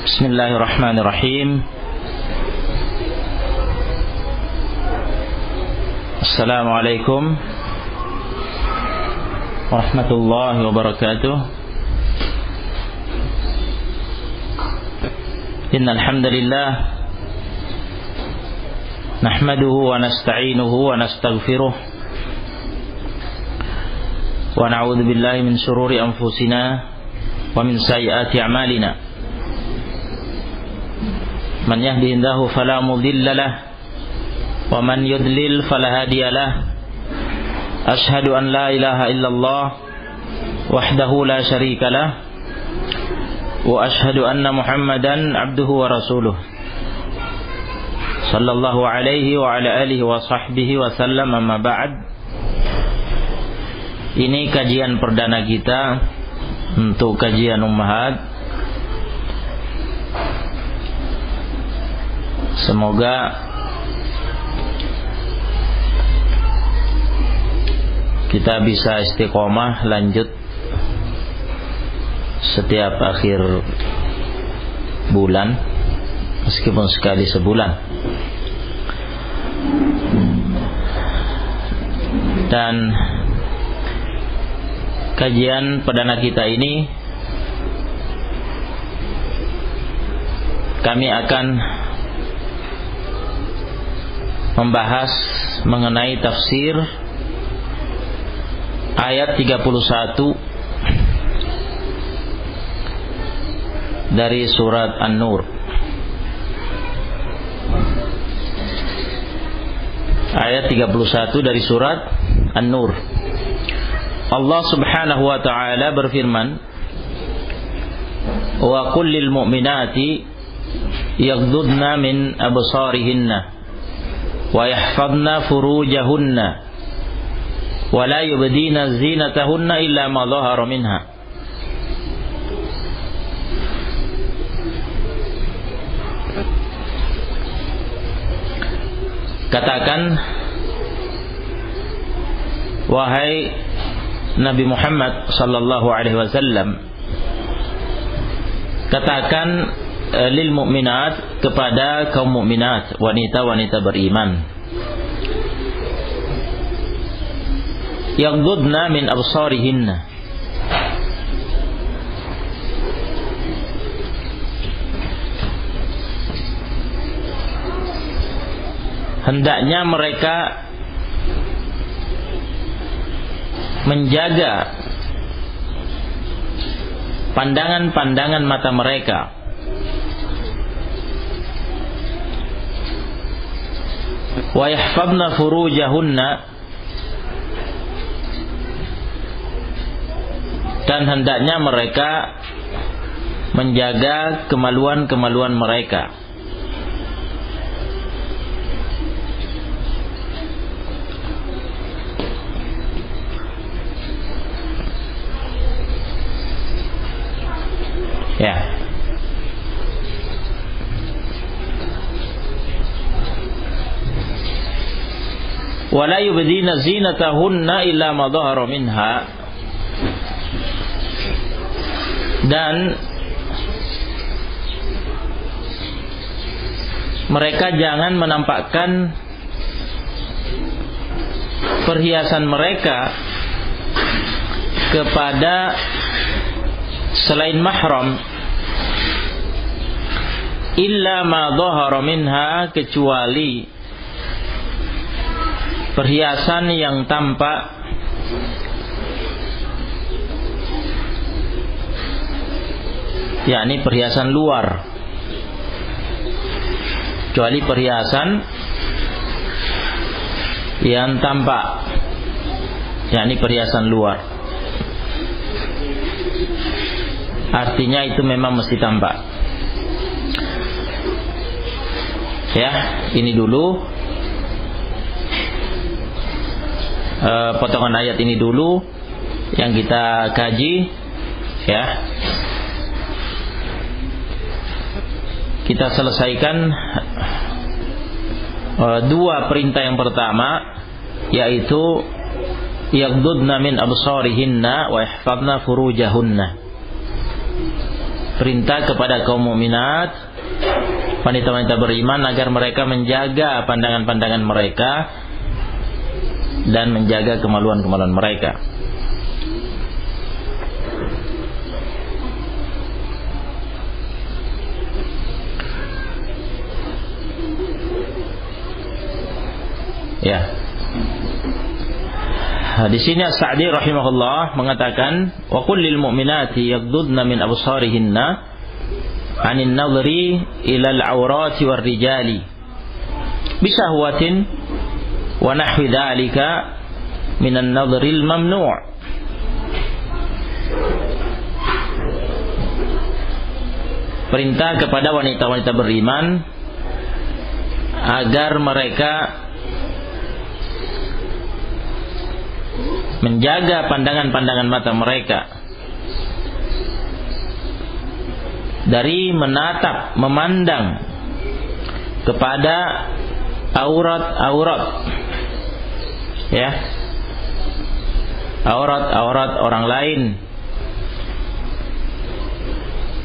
Bismillahirrahmanirrahim. Assalamualaikum warahmatullahi wabarakatuh. Innal hamdalillah nahmaduhu wa nasta'inuhu wa nastaghfiruh wa na'udzu billahi min shururi anfusina wa min sayyiati a'malina. Man yahdihillahu fala mudilla lahu wa man yudlil fala hadiya lahu. Asyhadu an la ilaha illallah wahdahu la syarika lahu wa asyhadu anna Muhammadan abduhu wa rasuluh sallallahu alaihi wa ala alihi wa sahbihi wa sallam. Amma ba'd. Ini kajian perdana kita untuk kajian ummahat. Semoga kita bisa istiqomah lanjut setiap akhir bulan, meskipun sekali sebulan. Dan kajian perdana kita ini kami akan membahas mengenai tafsir ayat 31 dari surat An-Nur. Ayat 31 dari surat An-Nur. Allah Subhanahu wa taala berfirman, "Wa qul lil mu'minati yaghdudna min absarihinna wa yahfadna furujahunna wa la yubdina zinatahunna illa ma dhahara minha." Katakan, wahai Nabi Muhammad sallallahu alaihi wasallam, katakan lil mu'minat, kepada kaum mukminat, wanita-wanita beriman, yaghdudna min absarihinna, hendaknya mereka menjaga pandangan-pandangan mata mereka, wa yahfadna furujahunna, dan hendaknya mereka menjaga kemaluan-kemaluan mereka. Ya. Wala yubdina zinatahunna illa ma dhahara minha, dan mereka jangan menampakkan perhiasan mereka kepada selain mahram, illa ma dhahara minha, kecuali perhiasan yang tampak, yakni perhiasan luar, kecuali perhiasan yang tampak, yakni perhiasan luar. Artinya itu memang mesti tampak. Ya, ini dulu potongan ayat ini dulu yang kita kaji, ya. Kita selesaikan dua perintah yang pertama, yaitu yaghdudna min absarihinna wa ihfadna furujahunna. perintah kepada kaum mukminat, wanita-wanita beriman, agar mereka menjaga pandangan-pandangan mereka dan menjaga kemaluan-kemaluan mereka. Ya. Di sini As-Sa'di rahimahullah mengatakan, wa qul lil mu'minati yaghdudna min absarihinna 'anil nadhri ila al-'awrati war rijali bisahwatin wa nahwi dzalika min an-nadhril mamnu'. Perintah kepada wanita-wanita beriman agar mereka menjaga pandangan-pandangan mata mereka dari menatap, memandang kepada aurat-aurat, ya, aurat-aurat orang lain,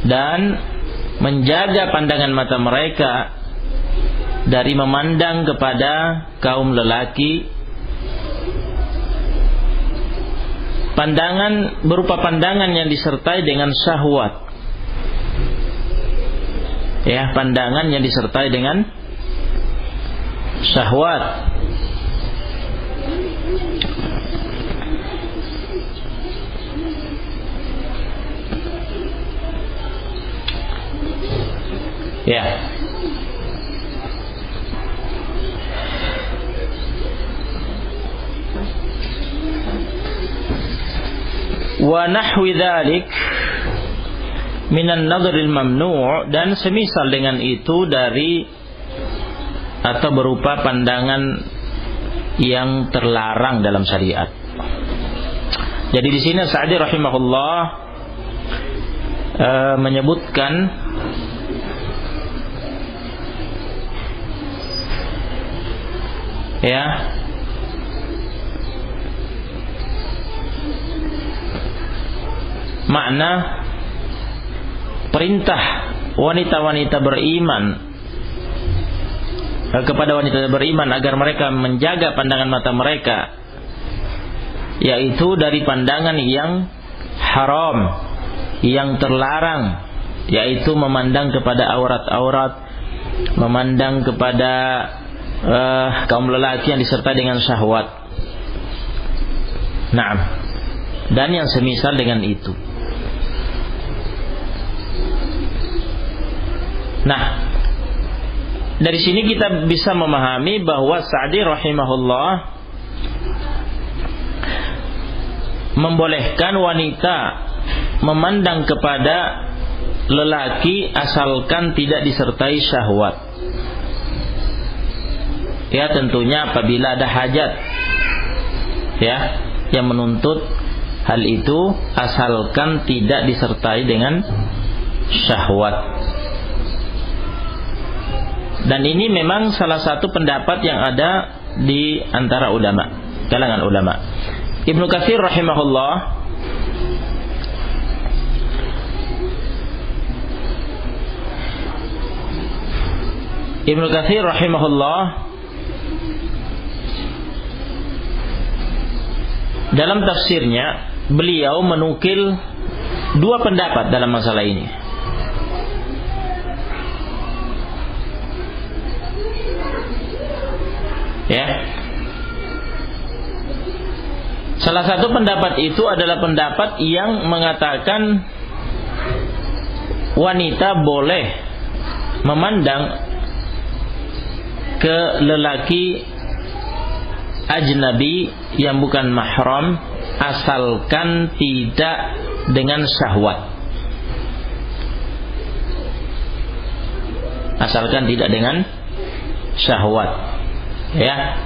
dan menjaga pandangan mata mereka dari memandang kepada kaum lelaki. Pandangan berupa pandangan yang disertai dengan syahwat. Ya, pandangan yang disertai dengan syahwat. Ya. Wa nahwi dzalik minan nadhril mamnu', dan semisal dengan itu dari atau berupa pandangan yang terlarang dalam syariat. Jadi di sini Sa'di rahimahullah menyebutkan ya, makna perintah wanita-wanita beriman kepada wanita beriman agar mereka menjaga pandangan mata mereka, yaitu dari pandangan yang haram, yang terlarang, yaitu memandang kepada aurat-aurat, memandang kepada kaum lelaki yang disertai dengan syahwat. Naam. Dan yang semisal dengan itu. Nah, dari sini kita bisa memahami bahwa Sa'di rahimahullah membolehkan wanita memandang kepada lelaki asalkan tidak disertai syahwat. Ya, tentunya apabila ada hajat, ya, yang menuntut hal itu, asalkan tidak disertai dengan syahwat. Dan ini memang salah satu pendapat yang ada di antara ulama, kalangan ulama. Ibnu Katsir rahimahullah dalam tafsirnya, beliau menukil dua pendapat dalam masalah ini. Ya. Salah satu pendapat itu adalah pendapat yang mengatakan wanita boleh memandang ke lelaki ajnabi yang bukan mahram asalkan tidak dengan syahwat. Asalkan tidak dengan syahwat. Ya,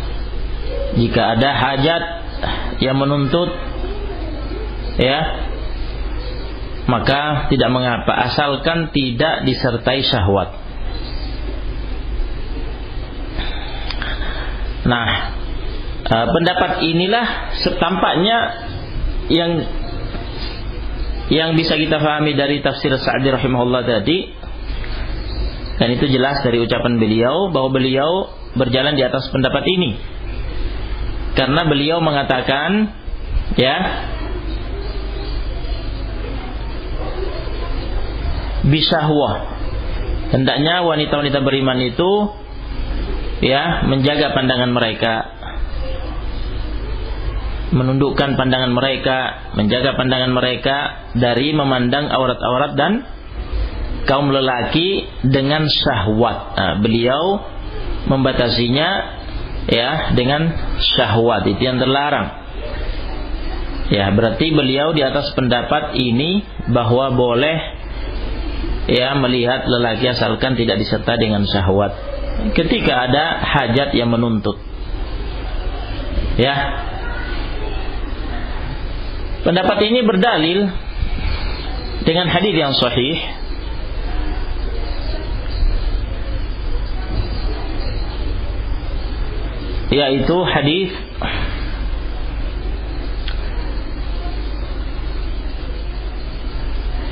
jika ada hajat yang menuntut, ya, maka tidak mengapa asalkan tidak disertai syahwat. Nah, pendapat inilah setampaknya yang bisa kita pahami dari tafsir Sa'di rahimahullah tadi, dan itu jelas dari ucapan beliau bahwa beliau berjalan di atas pendapat ini, karena beliau mengatakan, ya, bisahwah, hendaknya wanita-wanita beriman itu, ya, menjaga pandangan mereka, menundukkan pandangan mereka, menjaga pandangan mereka dari memandang aurat-aurat dan kaum lelaki dengan syahwat. Nah, beliau membatasinya, ya, dengan syahwat, itu yang terlarang. Ya, berarti beliau di atas pendapat ini bahwa boleh, ya, melihat lelaki asalkan tidak disertai dengan syahwat ketika ada hajat yang menuntut. Ya. Pendapat ini berdalil dengan hadis yang sahih, yaitu hadis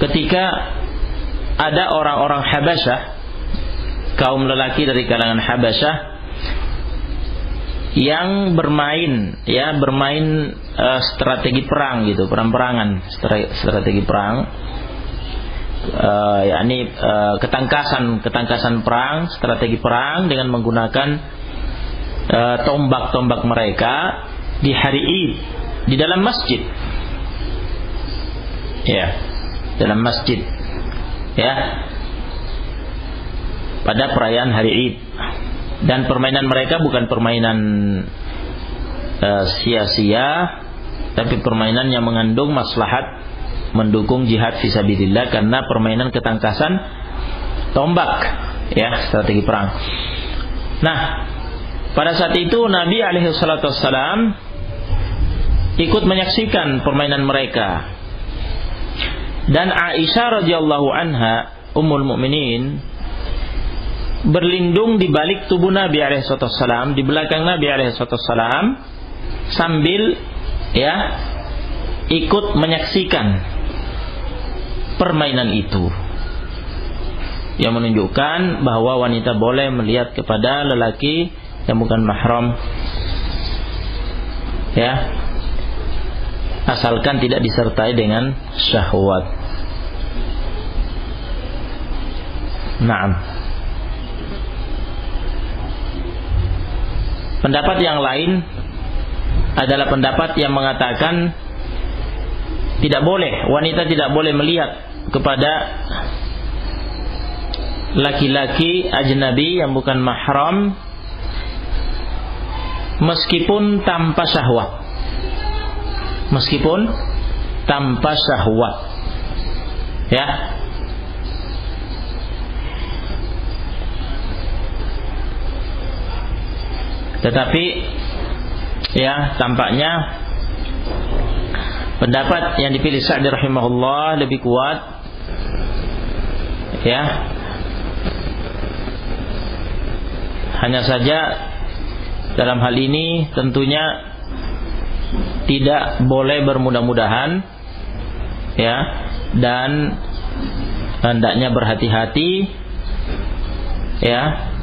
ketika ada orang-orang Habasyah, kaum lelaki dari kalangan Habasyah, yang bermain, ya, bermain strategi perang gitu, perang-perangan, strategi perang, yakni ketangkasan perang, strategi perang dengan menggunakan tombak-tombak mereka di hari Id di dalam masjid, ya, dalam masjid, ya, pada perayaan hari Id. Dan permainan mereka bukan permainan sia-sia, tapi permainan yang mengandung maslahat, mendukung jihad fisabilillah, karena permainan ketangkasan tombak, ya, strategi perang. Nah, pada saat itu Nabi alaihi salatu wassalam ikut menyaksikan permainan mereka, dan Aisyah radhiyallahu anha, ummul mukminin, berlindung di balik tubuh Nabi alaihi salatu wassalam, di belakang Nabi alaihi salatu wassalam, sambil, ya, ikut menyaksikan permainan itu, yang menunjukkan bahwa wanita boleh melihat kepada lelaki yang bukan mahram, ya, asalkan tidak disertai dengan syahwat. Naam. Pendapat yang lain adalah pendapat yang mengatakan tidak boleh, wanita tidak boleh melihat kepada laki-laki ajnabi yang bukan mahram meskipun tanpa syahwat. Meskipun tanpa syahwat, ya. Tetapi, ya, tampaknya pendapat yang dipilih Sa'di rahimahullah lebih kuat, ya. Hanya saja dalam hal ini tentunya tidak boleh bermudah-mudahan, ya, dan hendaknya berhati-hati, ya.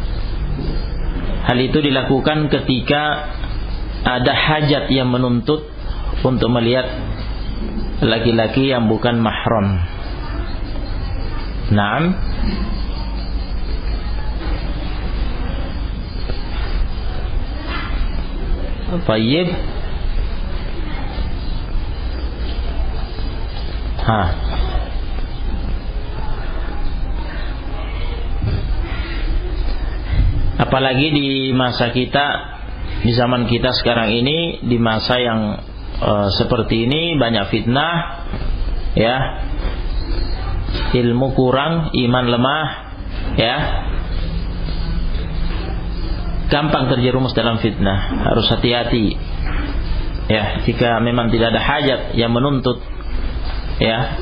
Hal itu dilakukan ketika ada hajat yang menuntut untuk melihat laki-laki yang bukan mahram. Naam. Baik. Apalagi di masa kita, di zaman kita sekarang ini, di masa yang seperti ini, banyak fitnah, ya, ilmu kurang, iman lemah, ya, gampang terjerumus dalam fitnah. Harus hati-hati, ya, jika memang tidak ada hajat yang menuntut, ya,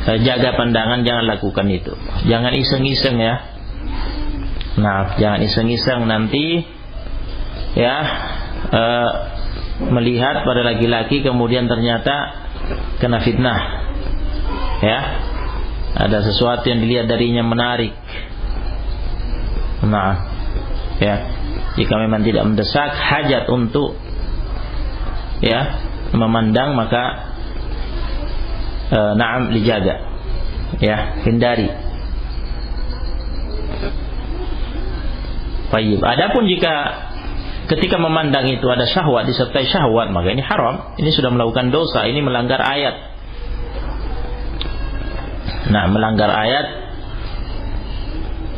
jaga pandangan, jangan lakukan itu. Jangan iseng-iseng, ya. Nah, jangan iseng-iseng nanti, ya, melihat pada laki-laki kemudian ternyata kena fitnah. Ya, ada sesuatu yang dilihat darinya menarik. Nah, ya, jika memang tidak mendesak hajat untuk ya memandang, maka na'am dijaga, ya, hindari. Baik. Adapun jika ketika memandang itu ada syahwat, disertai syahwat, maka ini haram. Ini sudah melakukan dosa, ini melanggar ayat. Nah, melanggar ayat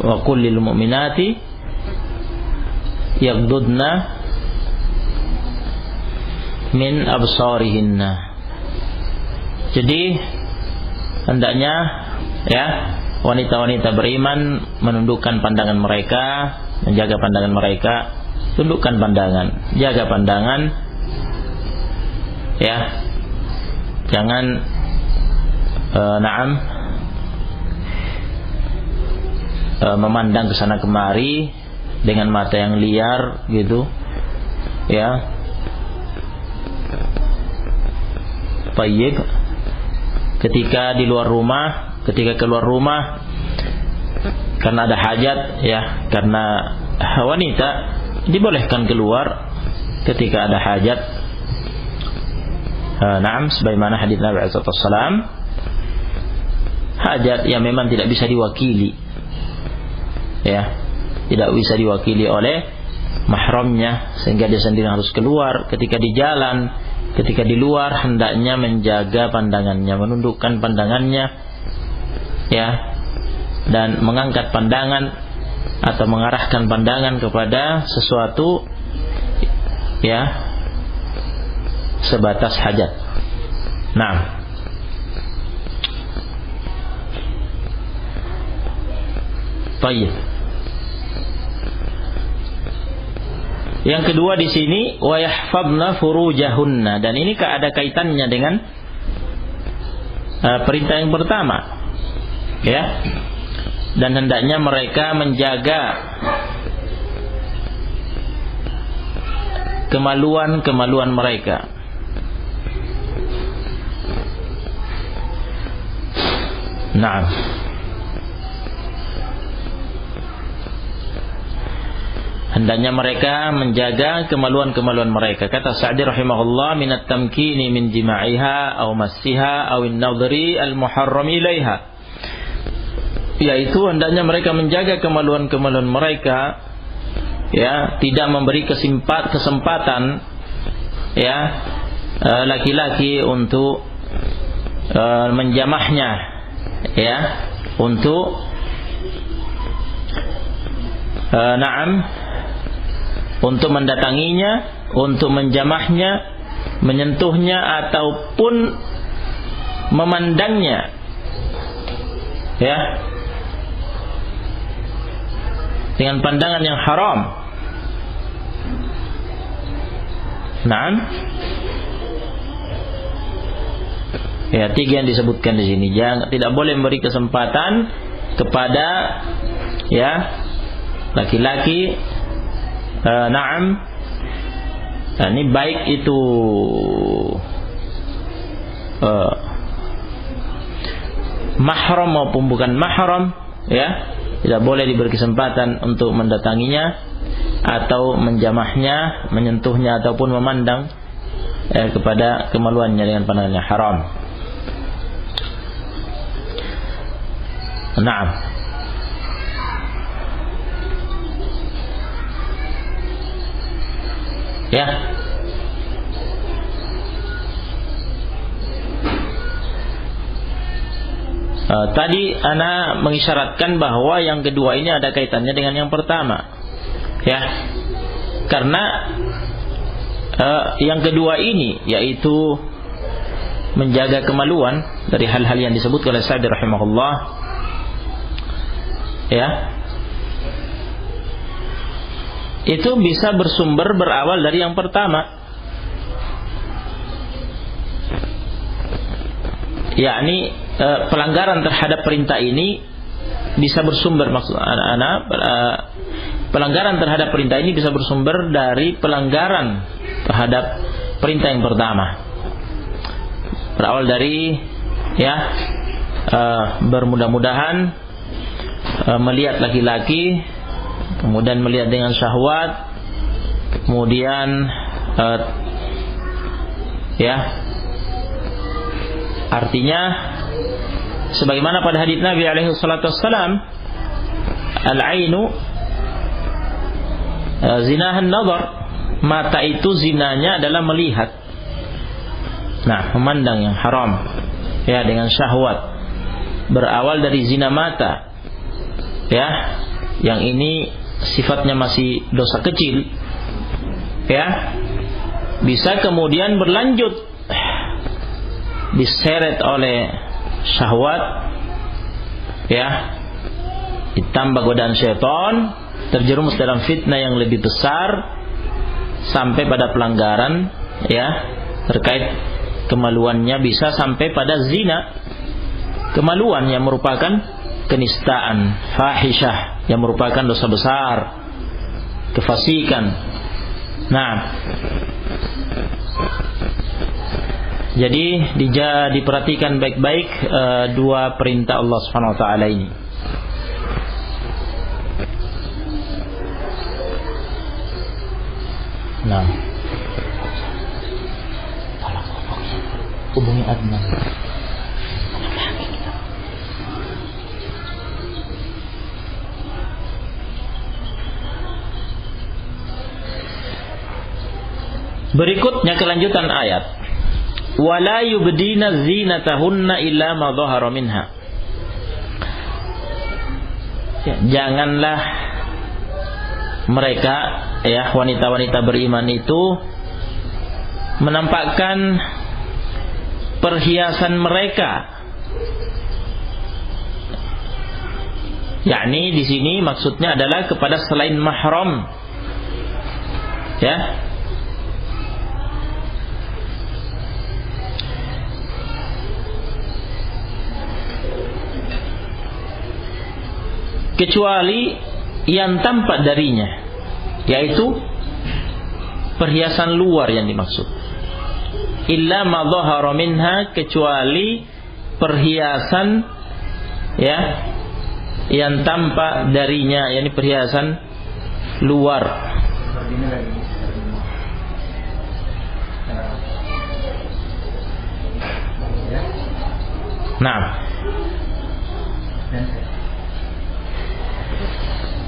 wa qul lil mu'minati yaghdudna min absarihinna. Jadi hendaknya ya wanita-wanita beriman menundukkan pandangan mereka, menjaga pandangan mereka, tundukkan pandangan, jaga pandangan, ya, jangan memandang ke sana kemari dengan mata yang liar gitu, ya. Baik. Ketika di luar rumah, ketika keluar rumah karena ada hajat, ya, karena wanita dibolehkan keluar ketika ada hajat. Naam, sebagaimana hadis Nabi sallallahu alaihi wasallam, hajat yang memang tidak bisa diwakili, ya, tidak bisa diwakili oleh mahramnya, sehingga dia sendiri harus keluar. Ketika di jalan, ketika di luar, hendaknya menjaga pandangannya, menundukkan pandangannya, ya, dan mengangkat pandangan atau mengarahkan pandangan kepada sesuatu, ya, sebatas hajat. Nah, baik. Yang kedua di sini wa yahfadna furujahunna, dan ini ada kaitannya dengan perintah yang pertama, ya. Dan hendaknya mereka menjaga kemaluan mereka. Nah, hendaknya mereka menjaga kemaluan mereka. Kata Sa'di rahimahullah, minat tamkini min jima'iha aw massiha aw an-nadhri al-muharram ilaiha, yaitu hendaknya mereka menjaga kemaluan mereka, ya, tidak memberi kesempatan, ya, laki-laki untuk menjamahnya, ya, untuk untuk mendatanginya, untuk menjamahnya, menyentuhnya ataupun memandangnya, ya, dengan pandangan yang haram. Naam. Ya, 3 yang disebutkan di sini. Tidak boleh memberi kesempatan kepada, ya, laki-laki. Naam. Nah, ini baik itu mahram maupun bukan mahram, ya. Tidak boleh diberi kesempatan untuk mendatanginya atau menjamahnya, menyentuhnya ataupun memandang kepada kemaluannya dengan pandangan yang haram. Naam. Ya. Tadi ana mengisyaratkan bahwa yang kedua ini ada kaitannya dengan yang pertama, ya, karena yang kedua ini yaitu menjaga kemaluan dari hal-hal yang disebut oleh Sa'di rahimahullah, ya, itu bisa berawal dari yang pertama, yakni pelanggaran terhadap perintah ini bisa bersumber, maksud anak-anak, pelanggaran terhadap perintah ini bisa bersumber dari pelanggaran terhadap perintah yang pertama, berawal dari, ya, bermudah-mudahan melihat laki-laki, kemudian melihat dengan syahwat, kemudian artinya sebagaimana pada hadits Nabi alaihi salatu wassalam, al-ainu zinahan nazar, mata itu zinanya adalah melihat. Nah, memandang yang haram dengan syahwat berawal dari zina mata. Yang ini sifatnya masih dosa kecil. Bisa kemudian berlanjut diseret oleh syahwat, ditambah godaan syaitan, terjerumus dalam fitnah yang lebih besar sampai pada pelanggaran terkait kemaluannya, bisa sampai pada zina, kemaluan yang merupakan kenistaan, fahisyah yang merupakan dosa besar, kefasikan. Nah, jadi diperhatikan baik-baik dua perintah Allah Subhanahu wa taala ini. Nah, hubungi Adnan. Berikutnya kelanjutan ayat. Wala yubdina zinatahunna illa ma dhahara minha. Janganlah mereka wanita-wanita beriman itu menampakkan perhiasan mereka. Yakni di sini maksudnya adalah kepada selain mahram. Kecuali yang tampak darinya, yaitu perhiasan luar yang dimaksud. Illa ma dhahara minha, kecuali perhiasan yang tampak darinya, yakni perhiasan luar. Nah,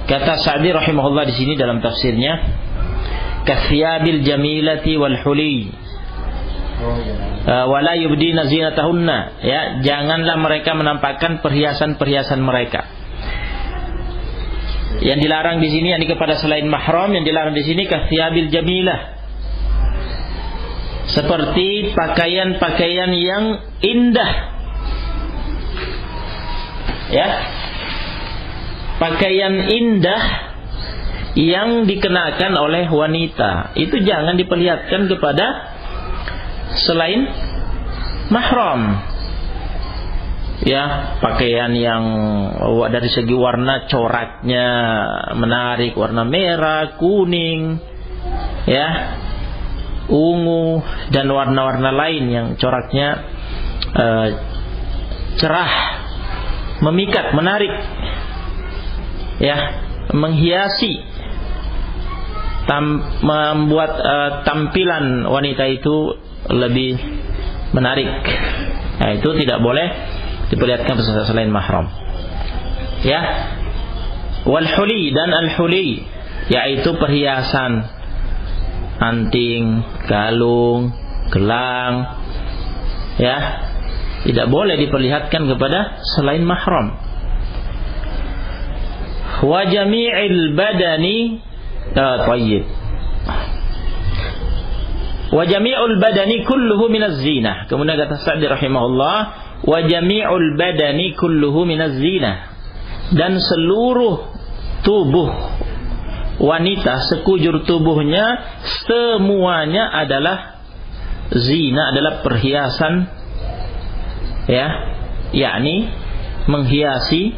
kata Sa'di rahimahullah di sini dalam tafsirnya, kathiyabil jamilati wal huli wala yubdina zinatahunna, janganlah mereka menampakkan perhiasan-perhiasan mereka. Yang dilarang di sini yakni kepada selain mahram, yang dilarang di sini kathiyabil jamilah, seperti pakaian-pakaian yang indah, pakaian indah yang dikenakan oleh wanita, itu jangan diperlihatkan kepada selain mahram. Pakaian yang dari segi warna coraknya menarik, warna merah, kuning, ungu, dan warna-warna lain yang coraknya cerah, memikat, menarik, menghiasi, membuat tampilan wanita itu lebih menarik. Nah, itu tidak boleh diperlihatkan selain mahram. Wal huli, dan al huli, yaitu perhiasan, anting, kalung, gelang, tidak boleh diperlihatkan kepada selain mahram. Wa jami'il badani tayyib. Wa jami'ul badani kulluhu minaz zinah. Kemudian kata Sa'di rahimahullah, wa jami'ul badani kulluhu minaz zinah. Dan seluruh tubuh wanita, sekujur tubuhnya, semuanya adalah zina, adalah perhiasan, yakni menghiasi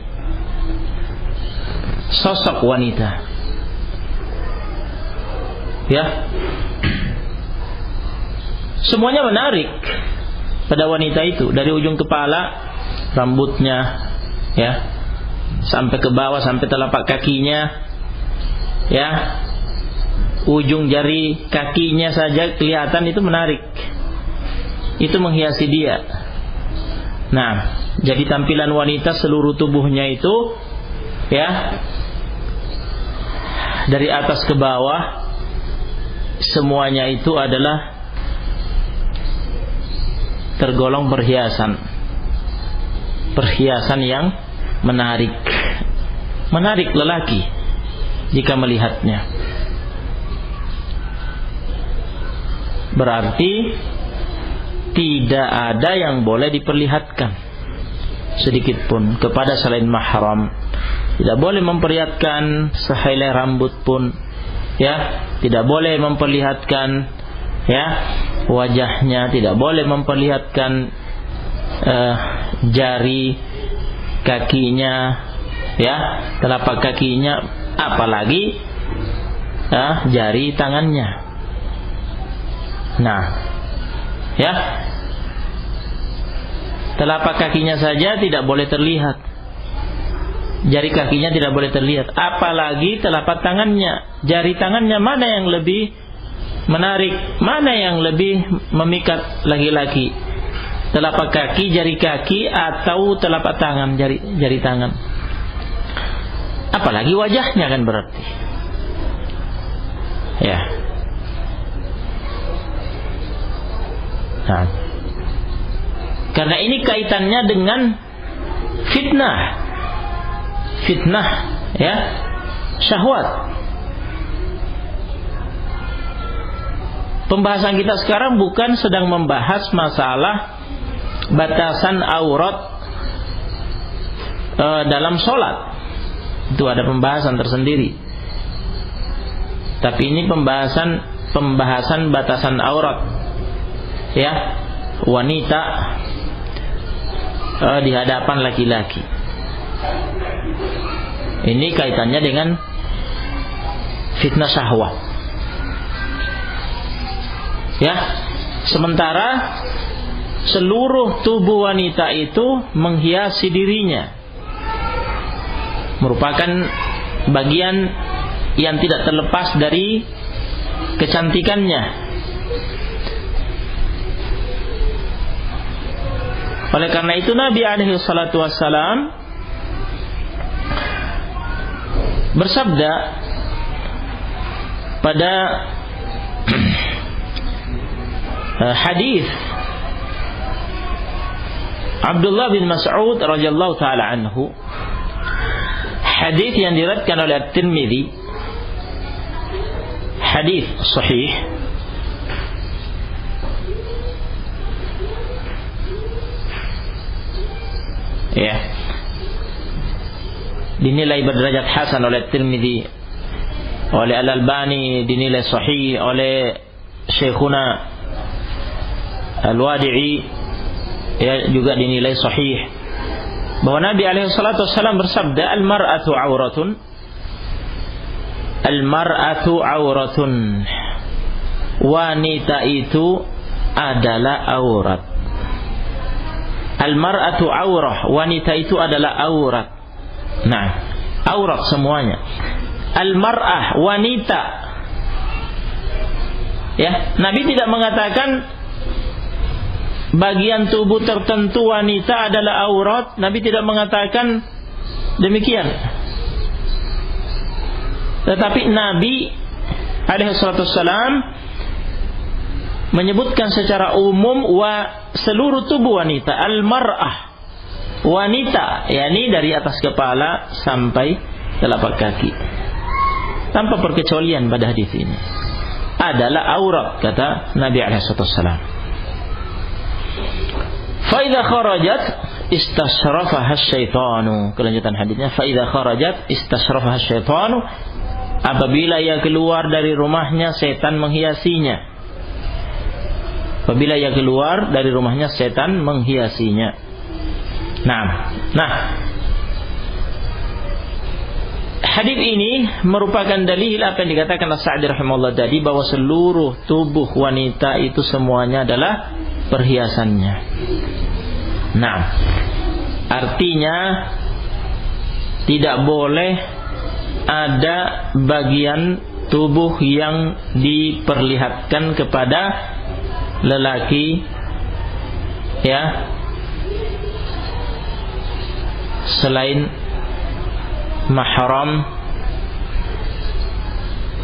sosok wanita. Semuanya menarik pada wanita itu, dari ujung kepala rambutnya, ya, sampai ke bawah, sampai telapak kakinya, ya, ujung jari kakinya saja kelihatan, itu menarik, itu menghiasi dia. Nah, jadi tampilan wanita seluruh tubuhnya itu, ya, dari atas ke bawah semuanya itu adalah tergolong perhiasan yang menarik lelaki jika melihatnya. Berarti tidak ada yang boleh diperlihatkan sedikit pun kepada selain mahram. Tidak boleh memperlihatkan sehelai rambut pun, ya, tidak boleh memperlihatkan, ya, wajahnya, tidak boleh memperlihatkan jari kakinya, ya, telapak kakinya, apalagi jari tangannya. Nah, ya, telapak kakinya saja tidak boleh terlihat, jari kakinya tidak boleh terlihat, apalagi telapak tangannya, jari tangannya. Mana yang lebih menarik, mana yang lebih memikat laki-laki, telapak kaki, jari kaki, atau telapak tangan, jari tangan? Apalagi wajahnya kan berarti, ya. Nah, karena ini kaitannya dengan fitnah, ya, syahwat. Pembahasan kita sekarang bukan sedang membahas masalah batasan aurat dalam sholat. Itu ada pembahasan tersendiri. Tapi ini pembahasan batasan aurat, ya, wanita di hadapan laki-laki. Ini kaitannya dengan fitnah syahwat, ya. Sementara seluruh tubuh wanita itu menghiasi dirinya, merupakan bagian yang tidak terlepas dari kecantikannya. Oleh karena itu Nabi alaihi salatu wassalam bersabda pada hadis Abdullah bin Mas'ud radhiyallahu taala anhu, hadis yang diriwayatkan oleh At-Tirmidzi, hadis sahih, ya, dinilai berderajat hasan oleh Tirmidzi, oleh Al-Albani dinilai sahih, oleh Syekhuna Al-Wadi'i, ya, juga dinilai sahih, bahwa Nabi alaihi salatu wassalam bersabda, al-mar'atu auratun, wanita itu adalah aurat. Al-mar'atu aurah, wanita itu adalah aurat. Nah, aurat semuanya. Al-mar'ah, wanita, ya, Nabi tidak mengatakan bagian tubuh tertentu wanita adalah aurat. Nabi tidak mengatakan demikian. Tetapi Nabi alaihi salatu wassalam menyebutkan secara umum seluruh tubuh wanita, al-mar'ah, wanita, yakni dari atas kepala sampai telapak kaki, tanpa perkecualian pada hadis ini adalah aurat, kata Nabi alaihi salatu wassalam. Fa idza kharajat istashrafaha asyaitanu. Kelanjutan hadisnya, fa idza kharajat istashrafaha asyaitanu, apabila ia keluar dari rumahnya setan menghiasinya. Apabila ia keluar dari rumahnya setan menghiasinya. Nah, hadis ini merupakan dalil apa yang dikatakan As-Sa'di rahimahullah tadi, bahwa seluruh tubuh wanita itu semuanya adalah perhiasannya. Nah, Artinya tidak boleh ada bagian tubuh yang diperlihatkan kepada lelaki, ya, selain mahram.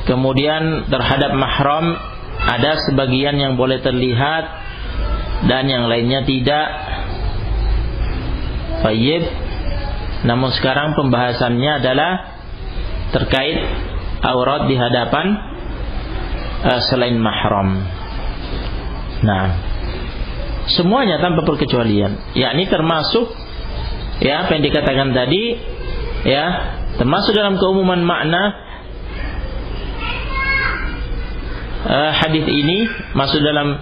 Kemudian terhadap mahram ada sebagian yang boleh terlihat dan yang lainnya tidak. Baik. Namun sekarang pembahasannya adalah terkait aurat di hadapan selain mahram. Nah, semuanya tanpa perkecualian, yakni termasuk, ya, apa yang dikatakan tadi, ya, termasuk dalam keumuman makna hadis ini, masuk dalam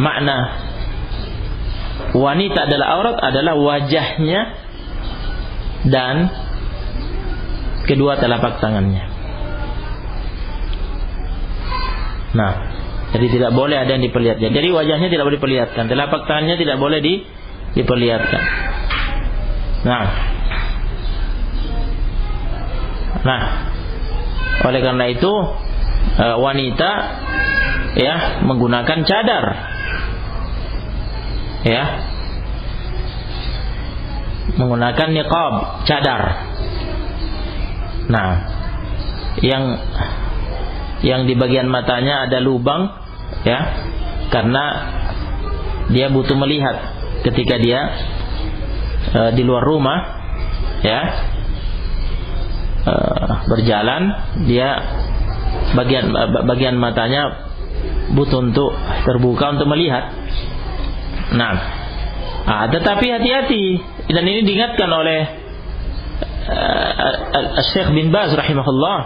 makna wanita adalah aurat adalah wajahnya dan kedua telapak tangannya. Nah, jadi tidak boleh ada yang diperlihatkan. Jadi wajahnya tidak boleh diperlihatkan, telapak tangannya tidak boleh diperlihatkan. Nah, oleh karena itu wanita, ya, menggunakan cadar, ya, menggunakan niqab, cadar. Nah, yang di bagian matanya ada lubang, ya, karena dia butuh melihat ketika dia di luar rumah, ya, berjalan, dia bagian matanya butuh untuk terbuka untuk melihat. Nah, tetapi hati-hati, dan ini diingatkan oleh Syekh bin Baz rahimahullah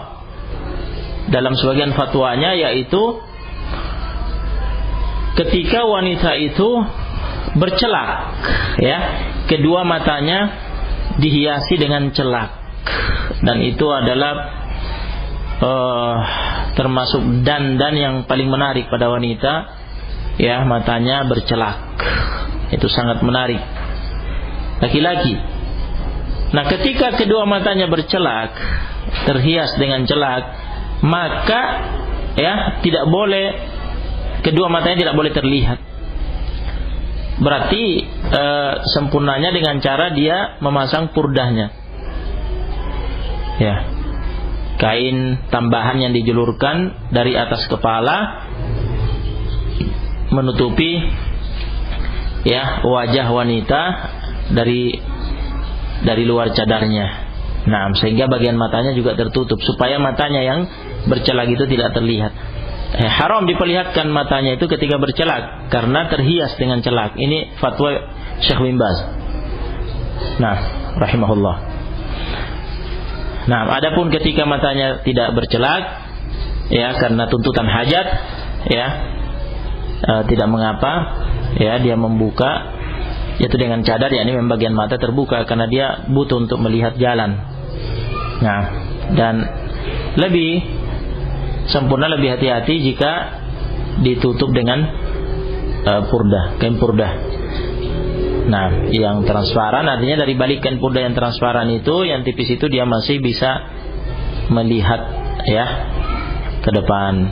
dalam sebagian fatwanya, yaitu ketika wanita itu bercelak, ya, kedua matanya dihiasi dengan celak, dan itu adalah termasuk dandan yang paling menarik pada wanita, ya, matanya bercelak. Itu sangat menarik laki-laki. Nah, ketika kedua matanya bercelak, terhias dengan celak, maka, ya, tidak boleh, kedua matanya tidak boleh terlihat. Berarti sempurnanya dengan cara dia memasang purdahnya, ya, kain tambahan yang dijulurkan dari atas kepala menutupi, ya, wajah wanita dari luar cadarnya. Nah, sehingga bagian matanya juga tertutup supaya matanya yang bercelak itu tidak terlihat. Haram diperlihatkan matanya itu ketika bercelak karena terhias dengan celak. Ini fatwa Syekh bin Baz. Nah, rahimahullah. Nah, adapun ketika matanya tidak bercelak, ya, karena tuntutan hajat, ya, tidak mengapa, ya, dia membuka, yaitu dengan cadar, yakni bagian mata terbuka karena dia butuh untuk melihat jalan. Nah, dan lebih sempurna, lebih hati-hati jika ditutup dengan purdah, kain purdah. Nah, yang transparan, artinya dari balik kain purdah yang transparan itu, yang tipis itu, dia masih bisa melihat, ya, ke depan.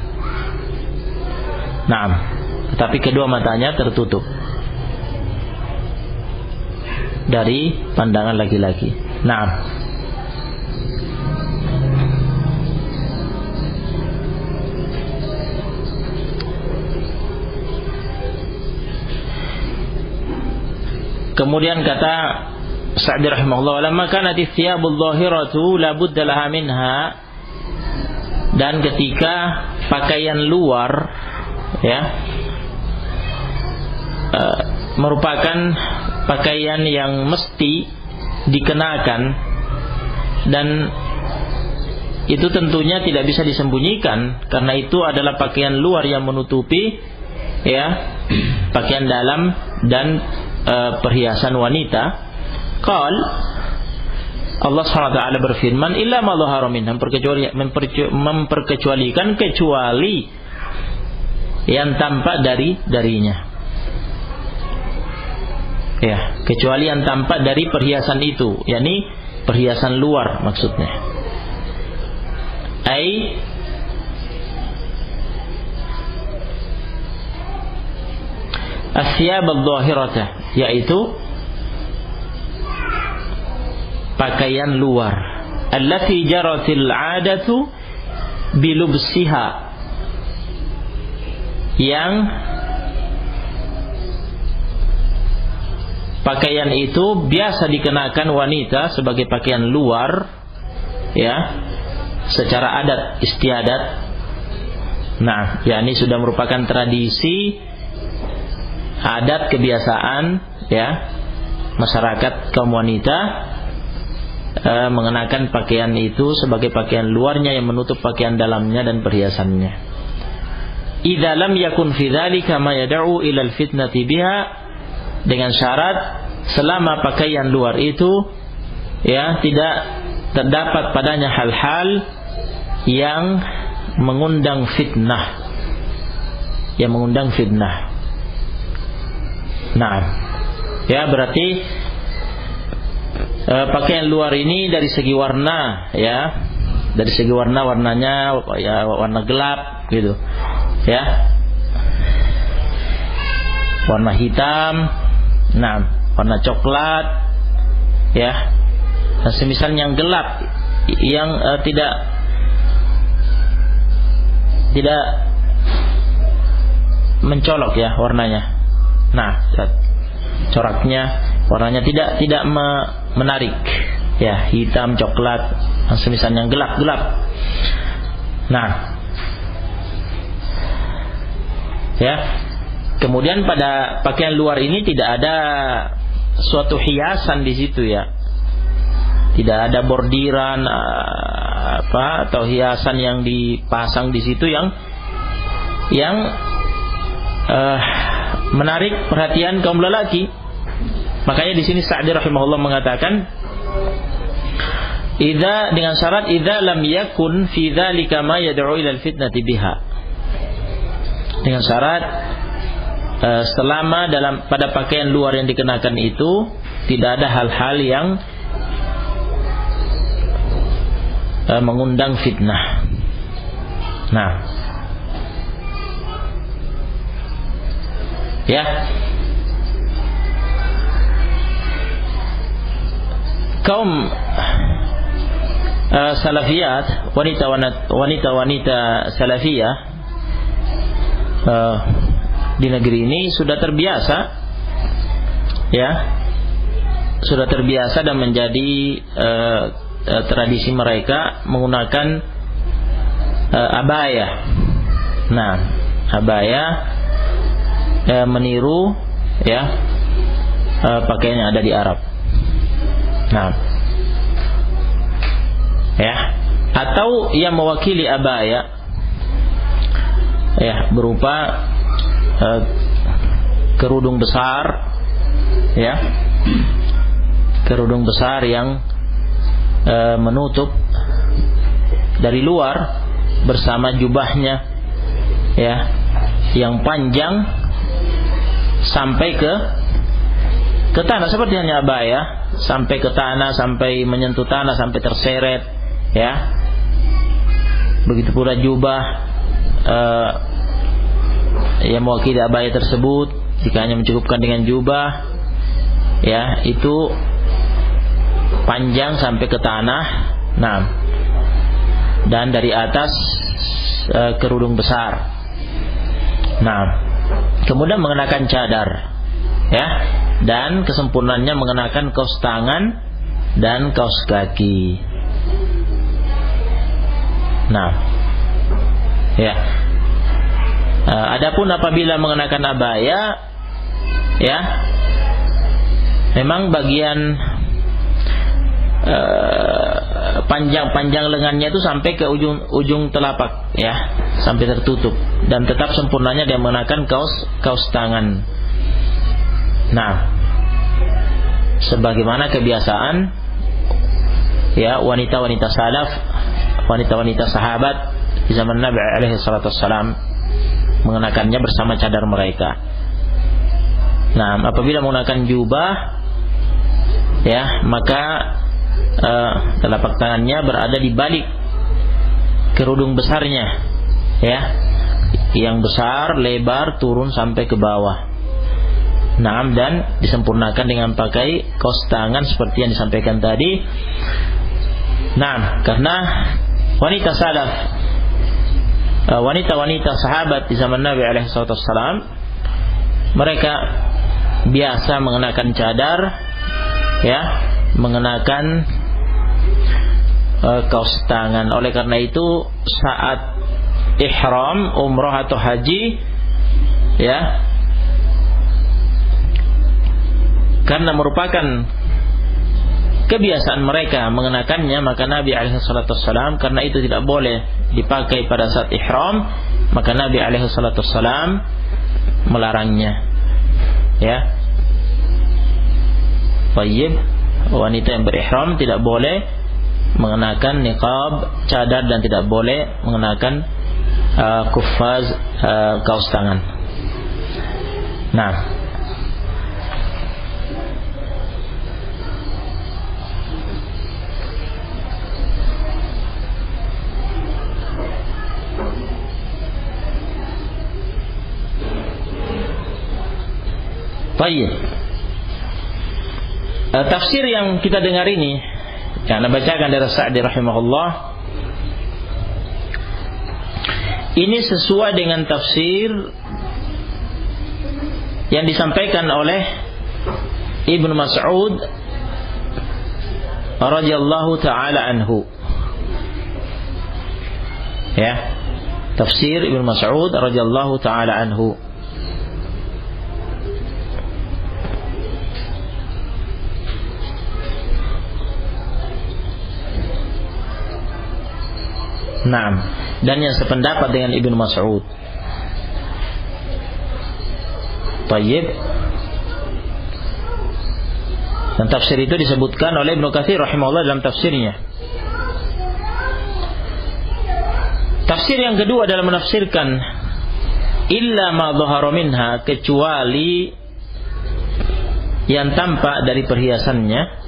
Nah, tetapi kedua matanya tertutup dari pandangan laki-laki. Nah, kemudian kata Sa'di rahimahullah, lamma kanat thiyabul zahiratu la budda laha minha, dan ketika pakaian luar, ya, merupakan pakaian yang mesti dikenakan, dan itu tentunya tidak bisa disembunyikan karena itu adalah pakaian luar yang menutupi, ya, pakaian dalam dan perhiasan wanita. Qal, Allah SWT berfirman, illa ma dhahara minha, memperkecualikan kecuali yang tampak darinya. Ya, kecuali yang tampak dari perhiasan itu, yakni perhiasan luar maksudnya. Ai asyab adh-dhahirah, yaitu pakaian luar, allati jaratil 'adatu bilubsiha, yang pakaian itu biasa dikenakan wanita sebagai pakaian luar, ya, secara adat istiadat. Nah, yakni sudah merupakan tradisi, adat, kebiasaan, ya, masyarakat kaum wanita mengenakan pakaian itu sebagai pakaian luarnya yang menutup pakaian dalamnya dan perhiasannya. Idza lam yakun fi dzalika ma yad'u ila al-fitnati biha, dengan syarat selama pakaian luar itu, ya, tidak terdapat padanya hal-hal yang mengundang fitnah, Nah, ya, berarti pakaian luar ini dari segi warna, ya, dari segi warnanya, ya, warna gelap gitu, ya, warna hitam, nah, warna coklat, ya, nah, semisal yang gelap, yang tidak mencolok, ya, warnanya. Nah, coraknya, warnanya tidak menarik, ya, hitam, coklat, semisal yang gelap. Nah, ya, kemudian pada pakaian luar ini tidak ada suatu hiasan di situ, ya, tidak ada bordiran atau hiasan yang dipasang di situ yang menarik perhatian kaum lelaki. Makanya di sini Sa'di rahimahullah mengatakan, dengan syarat idza lam yakun fi dzalika ma yad'u ila al-fitnati biha. Dengan syarat selama pada pakaian luar yang dikenakan itu tidak ada hal-hal yang mengundang fitnah. Nah, ya, kaum salafiyat, wanita-wanita salafiyah di negeri ini sudah terbiasa, ya, sudah terbiasa dan menjadi tradisi mereka menggunakan abaya. Nah, abaya meniru, ya, pakaian yang ada di Arab. Nah, ya, atau yang mewakili abaya, ya, berupa kerudung besar, ya, kerudung besar yang menutup dari luar bersama jubahnya, ya, yang panjang sampai ke tanah, seperti hanya abaya, sampai ke tanah, sampai menyentuh tanah, sampai terseret, ya. Begitu pula jubah yang mewakili abaya tersebut, jika hanya mencukupkan dengan jubah, ya, itu panjang sampai ke tanah. Nah, dan dari atas kerudung besar. Nah, kemudian mengenakan cadar, ya, dan kesempurnaannya mengenakan kaos tangan dan kaos kaki. Nah, ya, adapun apabila mengenakan abaya, ya, memang bagian panjang lengannya itu sampai ke ujung telapak, ya, sampai tertutup, dan tetap sempurnanya dia mengenakan kaos tangan. Nah, sebagaimana kebiasaan, ya, wanita-wanita salaf, wanita-wanita sahabat di zaman Nabi alaihi salatu wassalam mengenakannya bersama cadar mereka. Nah, apabila menggunakan jubah, ya, maka telapak tangannya berada di balik kerudung besarnya, ya, yang besar, lebar, turun sampai ke bawah. Nah, dan disempurnakan dengan pakai kaos tangan seperti yang disampaikan tadi. Nah, karena wanita salaf, wanita-wanita sahabat di zaman Nabi alaihissalam, mereka biasa mengenakan cadar, ya, mengenakan kaos tangan. Oleh karena itu saat ihram umroh atau haji, ya, karena merupakan kebiasaan mereka mengenakannya, maka Nabi alaihissalam, karena itu tidak boleh dipakai pada saat ihram, maka Nabi alaihissalam melarangnya, ya. Baik, wanita yang berihram tidak boleh mengenakan niqab, cadar, dan tidak boleh mengenakan kuffaz, kaos tangan. Nah, baik. Tafsir yang kita dengar ini, yang Anda bacakan dari Sa'di rahimahullah, ini sesuai dengan tafsir yang disampaikan oleh Ibnu Mas'ud radhiyallahu taala anhu. Ya, tafsir Ibnu Mas'ud radhiyallahu taala anhu. Naam, dan yang sependapat dengan Ibnu Mas'ud. Tayyib. Dan tafsir itu disebutkan oleh Ibnu Katsir rahimahullah dalam tafsirnya. Tafsir yang kedua adalah menafsirkan illa ma dhahara minha, kecuali yang tampak dari perhiasannya,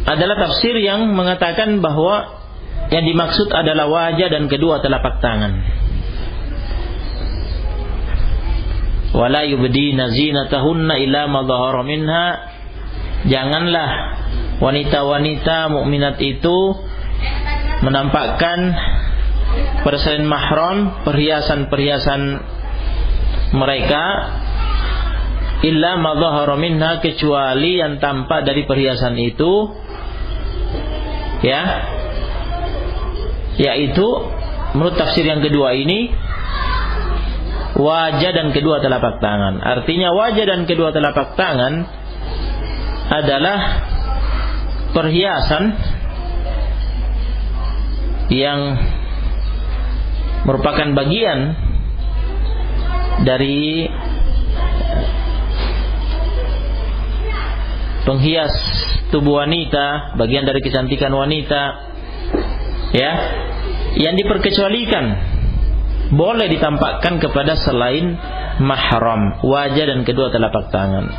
adalah tafsir yang mengatakan bahwa yang dimaksud adalah wajah dan kedua telapak tangan. Wala yubdina zinatahunna illa ma dhahara minha, janganlah wanita-wanita mukminat itu menampakkan perselain mahram, perhiasan-perhiasan mereka, illa ma dhahara minha, kecuali yang tampak dari perhiasan itu, ya, yaitu menurut tafsir yang kedua ini wajah dan kedua telapak tangan. Artinya wajah dan kedua telapak tangan adalah perhiasan yang merupakan bagian dari penghias tubuh wanita, bagian dari kecantikan wanita, ya, yang diperkecualikan, boleh ditampakkan kepada selain mahram, wajah dan kedua telapak tangan,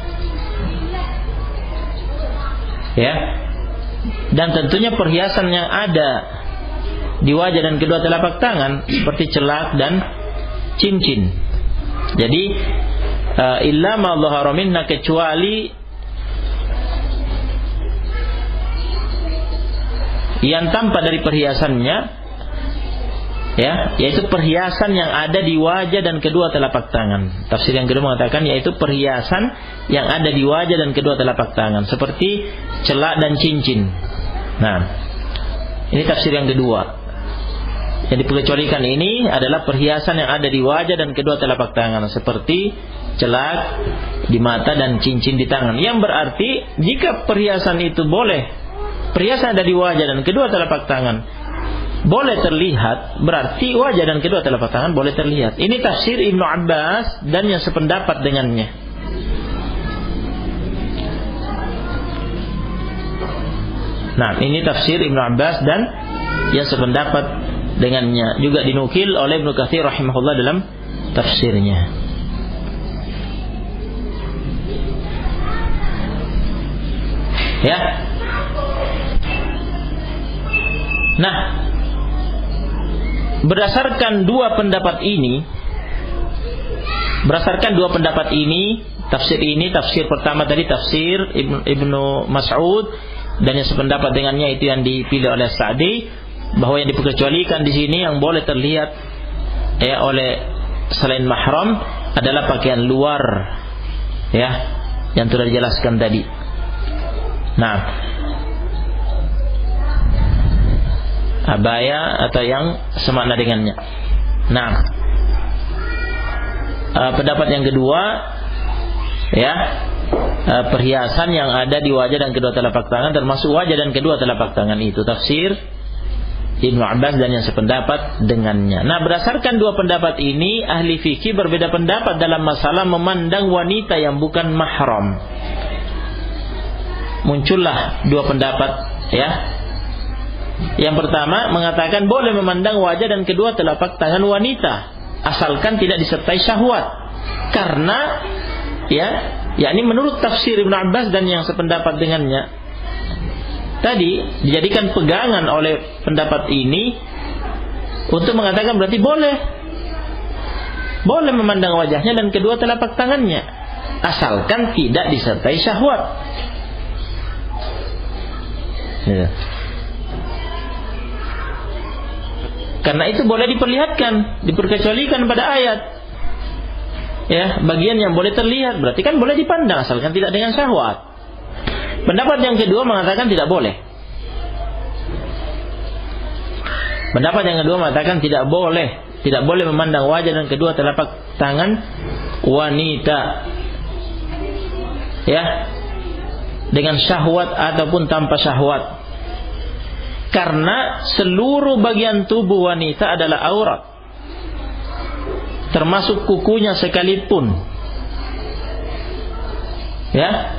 ya. Dan tentunya perhiasan yang ada di wajah dan kedua telapak tangan seperti celak dan cincin. Jadi illa ma dhahara minna, kecuali yang tampak dari perhiasannya, ya, yaitu perhiasan yang ada di wajah dan kedua telapak tangan. Tafsir yang kedua mengatakan yaitu perhiasan yang ada di wajah dan kedua telapak tangan, seperti celak dan cincin. Nah, ini tafsir yang kedua. Yang diperkecualikan ini adalah perhiasan yang ada di wajah dan kedua telapak tangan, seperti celak di mata dan cincin di tangan. Yang berarti jika perhiasan itu boleh, perhiasan ada di wajah dan kedua telapak tangan boleh terlihat, berarti wajah dan kedua telapak tangan boleh terlihat. Ini tafsir Ibnu Abbas dan yang sependapat dengannya. Nah, ini tafsir Ibnu Abbas dan yang sependapat dengannya, juga dinukil oleh Ibnu Katsir rahimahullah dalam tafsirnya. Ya. Nah, berdasarkan dua pendapat ini, tafsir pertama tadi tafsir Ibnu Mas'ud, dan yang sependapat dengannya itu yang dipilih oleh Sa'di, bahwa yang diperkecualikan di sini yang boleh terlihat oleh selain mahram adalah pakaian luar, ya, yang sudah dijelaskan tadi. Nah, abaya atau yang semakna dengannya. Nah, pendapat yang kedua, ya, perhiasan yang ada di wajah dan kedua telapak tangan, termasuk wajah dan kedua telapak tangan itu tafsir Ibnu Abbas dan yang sependapat dengannya. Nah, berdasarkan dua pendapat ini, ahli fikih berbeda pendapat dalam masalah memandang wanita yang bukan mahram. Muncullah dua pendapat, ya. Yang pertama mengatakan boleh memandang wajah dan kedua telapak tangan wanita asalkan tidak disertai syahwat. Karena yakni menurut tafsir Ibnu Abbas dan yang sependapat dengannya tadi dijadikan pegangan oleh pendapat ini untuk mengatakan berarti boleh memandang wajahnya dan kedua telapak tangannya asalkan tidak disertai syahwat. Ya. Karena itu boleh diperlihatkan, diperkecualikan pada ayat. Ya, bagian yang boleh terlihat berarti kan boleh dipandang asalkan tidak dengan syahwat. Pendapat yang kedua mengatakan tidak boleh. Pendapat yang kedua mengatakan tidak boleh memandang wajah dan kedua telapak tangan wanita, ya, dengan syahwat ataupun tanpa syahwat. Karena seluruh bagian tubuh wanita adalah aurat, termasuk kukunya sekalipun. Ya.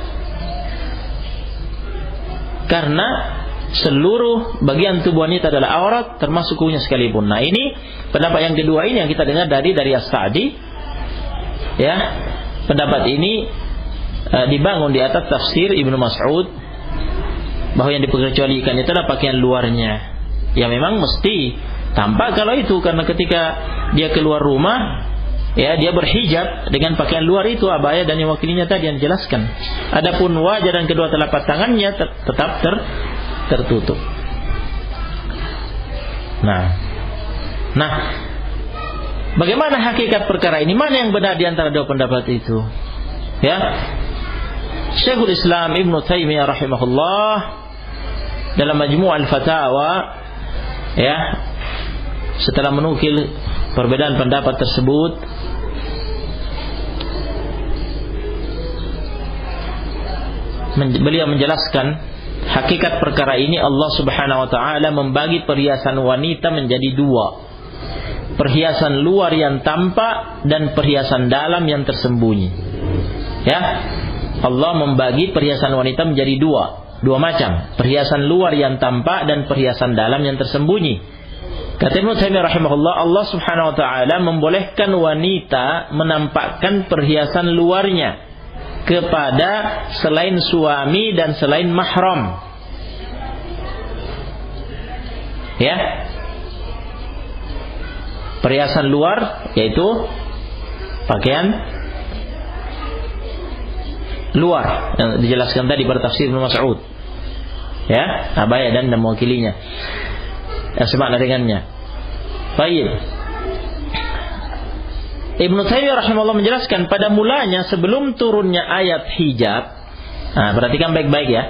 Karena seluruh bagian tubuh wanita adalah aurat, termasuk kukunya sekalipun. Nah, ini pendapat yang kedua ini yang kita dengar dari As-Sa'di. Ya. Pendapat ini dibangun di atas tafsir Ibnu Mas'ud, bahwa yang diperkecualikan itu adalah pakaian luarnya. Ya memang mesti tampak kalau itu, karena ketika dia keluar rumah, ya dia berhijab dengan pakaian luar itu, abaya dan yang wakilinya tadi yang dijelaskan. Adapun wajah dan kedua telapak tangannya tetap tertutup. Nah, bagaimana hakikat perkara ini? Mana yang benar di antara dua pendapat itu? Ya, Syekhul Islam Ibnu Taimiyah rahimahullah dalam Majmu' al-Fatawa, ya, setelah menukil perbedaan pendapat tersebut, beliau menjelaskan hakikat perkara ini. Allah Subhanahu wa taala membagi perhiasan wanita menjadi dua. Perhiasan luar yang tampak dan perhiasan dalam yang tersembunyi. Ya. Allah membagi perhiasan wanita menjadi dua macam, perhiasan luar yang tampak dan perhiasan dalam yang tersembunyi. Kata Ibnu Taimiyah rahimahullah, Allah Subhanahu wa taala membolehkan wanita menampakkan perhiasan luarnya kepada selain suami dan selain mahram. Ya. Perhiasan luar yaitu pakaian luar yang dijelaskan tadi pada tafsir Ibnu Mas'ud, ya, abaya dan mewakilinya yang semakna dengannya. Baik. Ibnu Taimiyah rahimahullah menjelaskan pada mulanya sebelum turunnya ayat hijab. Nah, perhatikan baik-baik ya.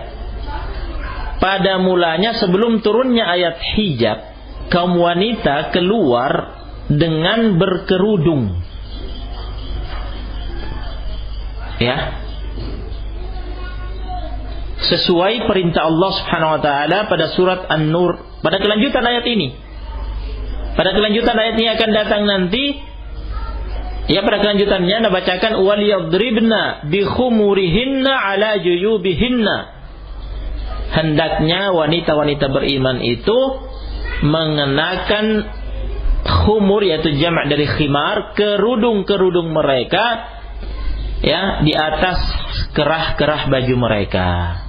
Pada mulanya sebelum turunnya ayat hijab, kaum wanita keluar dengan berkerudung. Ya. Sesuai perintah Allah Subhanahu wa taala pada surat An-Nur, pada kelanjutan ayat ini. Pada kelanjutan ayat ini akan datang nanti, ya, pada kelanjutannya bacakan waliyadribna bi khumurihinna ala juyubihinna. Hendaknya wanita-wanita beriman itu mengenakan khumur, yaitu jamak dari khimar, kerudung-kerudung mereka, ya, di atas kerah-kerah baju mereka.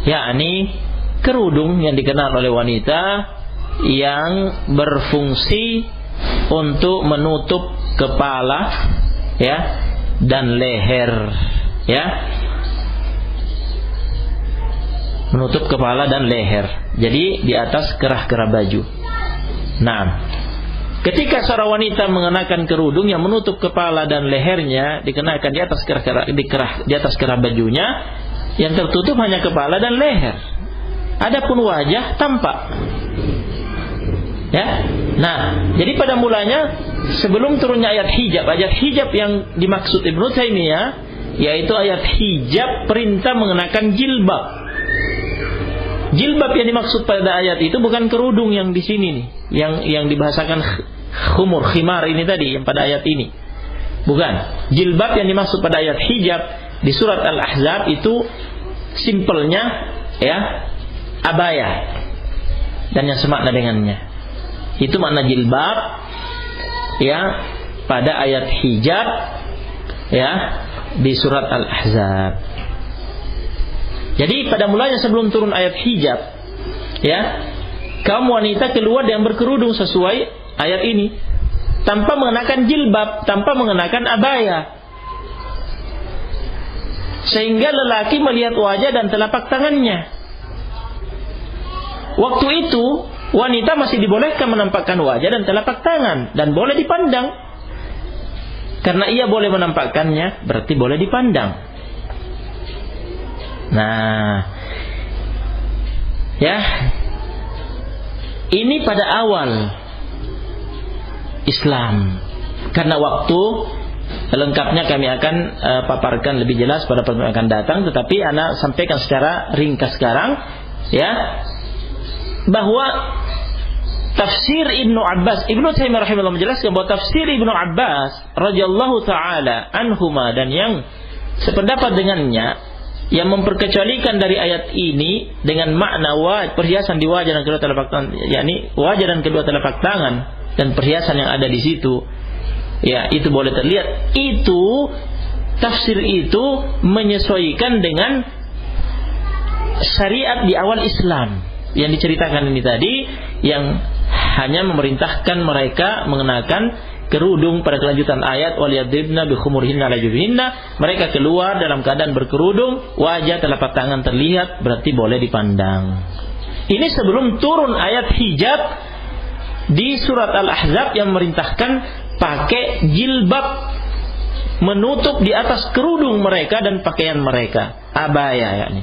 yakni kerudung yang dikenakan oleh wanita yang berfungsi untuk menutup kepala, ya, dan leher, ya, menutup kepala dan leher. Jadi di atas kerah-kerah baju. Nah, ketika seorang wanita mengenakan kerudung yang menutup kepala dan lehernya, dikenakan di atas kerah bajunya, yang tertutup hanya kepala dan leher. Adapun wajah tampak. Ya. Nah, jadi pada mulanya sebelum turunnya ayat hijab yang dimaksud Ibnu Taimiyah yaitu ayat hijab perintah mengenakan jilbab. Jilbab yang dimaksud pada ayat itu bukan kerudung yang di sini nih, yang dibahasakan khimar ini tadi yang pada ayat ini. Bukan. Jilbab yang dimaksud pada ayat hijab di surat Al-Ahzab itu simpelnya, ya, abaya dan yang semakna dengannya. Itu makna jilbab, ya, pada ayat hijab, ya, di surat Al-Ahzab. Jadi pada mulanya sebelum turun ayat hijab, ya, kaum wanita keluar yang berkerudung sesuai ayat ini, tanpa mengenakan jilbab, tanpa mengenakan abaya, sehingga lelaki melihat wajah dan telapak tangannya. Waktu itu wanita masih dibolehkan menampakkan wajah dan telapak tangan dan boleh dipandang. Karena ia boleh menampakkannya, berarti boleh dipandang. Nah, ya, ini pada awal Islam. Karena waktu lengkapnya kami akan paparkan lebih jelas pada pertemuan akan datang, tetapi ana sampaikan secara ringkas sekarang, ya, bahwa tafsir Ibnu Abbas, Ibnu Taimiyah rahimahullah menjelaskan bahwa tafsir Ibnu Abbas radhiyallahu taala anhuma dan yang sependapat dengannya yang memperkecualikan dari ayat ini dengan makna perhiasan di wajah dan kedua telapak tangan, yakni wajah dan kedua telapak tangan dan perhiasan yang ada di situ, ya, itu boleh terlihat. Itu tafsir itu menyesuaikan dengan syariat di awal Islam yang diceritakan ini tadi, yang hanya memerintahkan mereka mengenakan kerudung pada kelanjutan ayat waliyadribna bi khumurihinna ala jubihinna. Mereka keluar dalam keadaan berkerudung, wajah telapak tangan terlihat, berarti boleh dipandang. Ini sebelum turun ayat hijab di surat Al-Ahzab yang memerintahkan pakai jilbab menutup di atas kerudung mereka dan pakaian mereka, abaya, yakni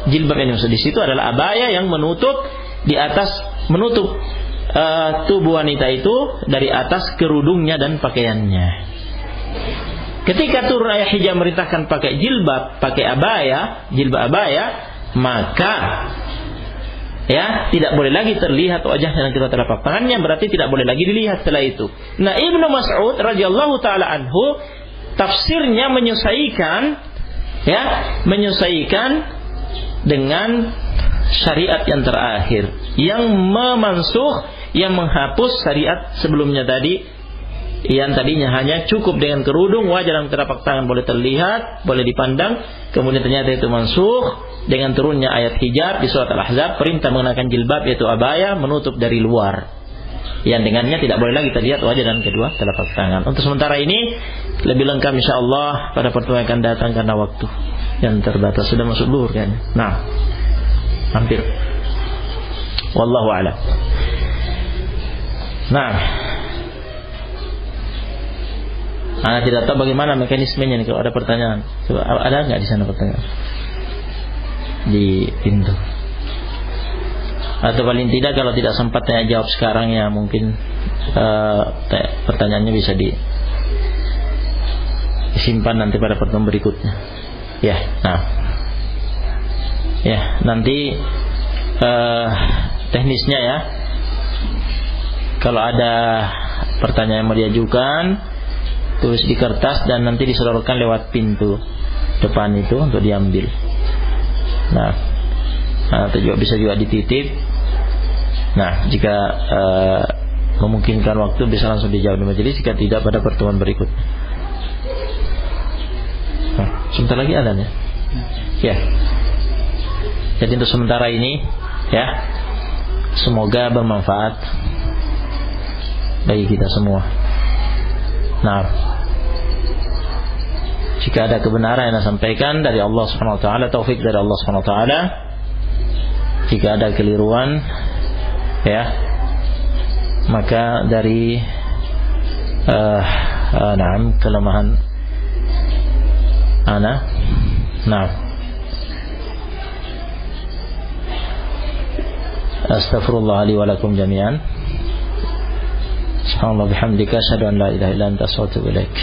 jilbab yang maksud di situ adalah abaya yang menutup di atas, menutup tubuh wanita itu dari atas kerudungnya dan pakaiannya. Ketika turun ayat hijab merintahkan pakai jilbab, pakai abaya, jilbab abaya, maka, ya, tidak boleh lagi terlihat wajahnya dan kedua telapak tangannya, berarti tidak boleh lagi dilihat setelah itu. Nah, Ibnu Mas'ud radhiyallahu taala anhu tafsirnya menyesuaikan, ya, menyesuaikan dengan syariat yang terakhir yang memansuh, yang menghapus syariat sebelumnya tadi, yang tadinya hanya cukup dengan kerudung, wajah dan telapak tangan boleh terlihat, boleh dipandang. Kemudian ternyata itu mansuh dengan turunnya ayat hijab di surat Al-Ahzab, perintah mengenakan jilbab yaitu abaya menutup dari luar, yang dengannya tidak boleh lagi terlihat wajah dan kedua telapak tangan. Untuk sementara ini lebih lengkap insyaallah pada pertemuan akan datang karena waktu yang terbatas. Sudah masuk zuhur kan? Nah, hampir. Wallahu a'lam. Nah, Anda tidak tahu bagaimana mekanismenya nih kalau ada pertanyaan. Coba, ada nggak di sana pertanyaan? Di pintu. Atau paling tidak kalau tidak sempat tanya jawab sekarang, ya mungkin pertanyaannya bisa disimpan nanti pada pertemuan berikutnya. Ya, nah, ya nanti teknisnya, ya, kalau ada pertanyaan yang mau diajukan, tulis di kertas dan nanti diseluruhkan lewat pintu depan itu untuk diambil. Nah, atau juga bisa juga dititip. Nah, jika memungkinkan waktu bisa langsung dijawab di majelis, jika tidak pada pertemuan berikutnya. Nah, sebentar lagi adanya. Ya. Jadi untuk sementara ini ya, semoga bermanfaat bagi kita semua. Nah, jika ada kebenaran yang disampaikan dari Allah Subhanahu wa taala, taufik dari Allah Subhanahu wa taala. Jika ada keliruan ya, maka dari kelemahan ana. Astaghfirullah li wa lakum jami'an. Subhanallah bihamdika asyhadu an la ilaha illa anta astaghfiruka wa atubu ilaik.